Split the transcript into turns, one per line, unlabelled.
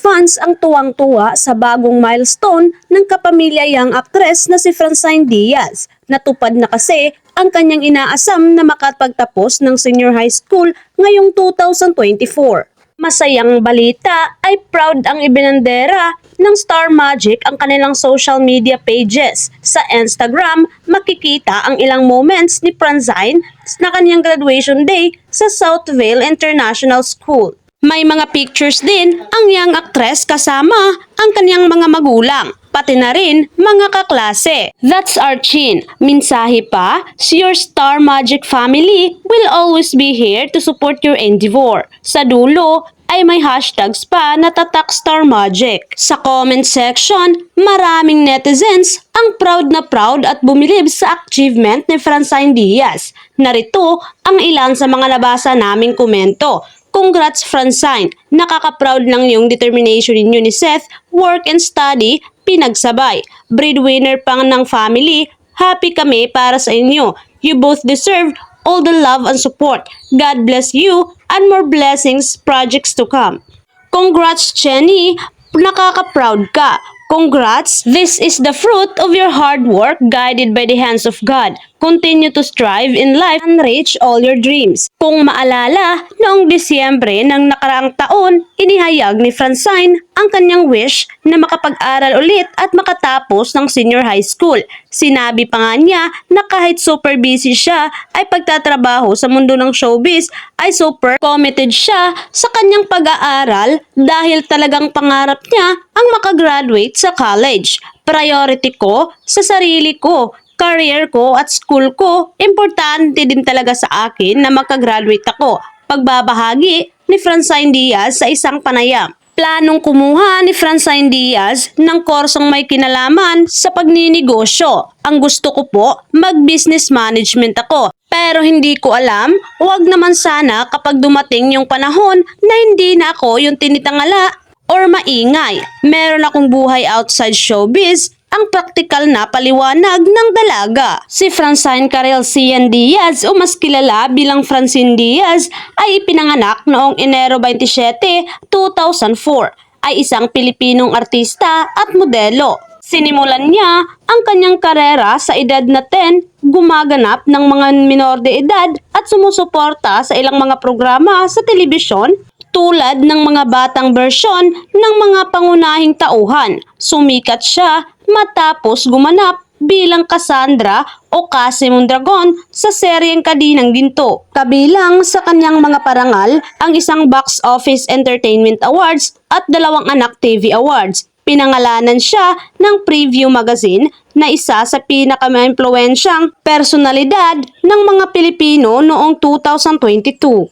fans ang tuwang-tuwa sa bagong milestone ng kapamilyayang aktres na si Francine Diaz. Natupad na kasi ang kanyang inaasam na makapagtapos ng senior high school ngayong 2024. Masayang balita ay proud ang ibinandera ng Star Magic ang kanilang social media pages. Sa Instagram, makikita ang ilang moments ni Francine na kanyang graduation day sa Southvale International School. May mga pictures din ang young actress kasama ang kanyang mga magulang, pati na rin mga kaklase. That's our chin. Minsahe pa, your Star Magic family will always be here to support your endeavor. Sa dulo ay may hashtags pa na tatak Star Magic. Sa comment section, maraming netizens ang proud at bumilib sa achievement ni Francine Diaz. Narito ang ilan sa mga nabasa naming komento. Congrats Francine, nakaka-proud lang yung determination ninyo ni Seth, work and study, pinagsabay. Breadwinner pang ng family, happy kami para sa inyo. You both deserve all the love and support. God bless you and more blessings projects to come. Congrats Jenny, nakaka-proud ka. Congrats, this is the fruit of your hard work guided by the hands of God. Continue to strive in life and reach all your dreams. Kung maalala, noong Disyembre ng nakaraang taon, inihayag ni Francine ang kanyang wish na makapag-aral ulit at makatapos ng senior high school. Sinabi pa nga niya na kahit super busy siya ay pagtatrabaho sa mundo ng showbiz ay super committed siya sa kanyang pag-aaral dahil talagang pangarap niya ang makagraduate sa college. Priority ko sa sarili ko, career ko at school ko, importante din talaga sa akin na makagraduate ako. Pagbabahagi ni Francine Diaz sa isang panayam. Planong kumuha ni Francine Diaz ng kursong may kinalaman sa pagninegosyo. Ang gusto ko po, mag-business management ako. Pero hindi ko alam, wag naman sana kapag dumating yung panahon na hindi na ako yung tinitangala or maingay. Meron akong buhay outside showbiz, ang praktikal na paliwanag ng dalaga. Si Francine Karel Cian Diaz o mas kilala bilang Francine Diaz ay ipinanganak noong Enero 27, 2004. Ay isang Pilipinong artista at modelo. Sinimulan niya ang kanyang karera sa edad na 10, gumaganap ng mga minor de edad at sumusuporta sa ilang mga programa sa telebisyon tulad ng mga batang bersyon ng mga pangunahing tauhan. Sumikat siya matapos gumanap bilang Cassandra o Cassie Mondragon sa seryeng Kadinang Ginto. Kabilang sa kanyang mga parangal ang isang Box Office Entertainment Awards at 2 Anak TV Awards. Pinangalanan siya ng Preview Magazine na isa sa pinaka-maimpluwensyang personalidad ng mga Pilipino noong 2022.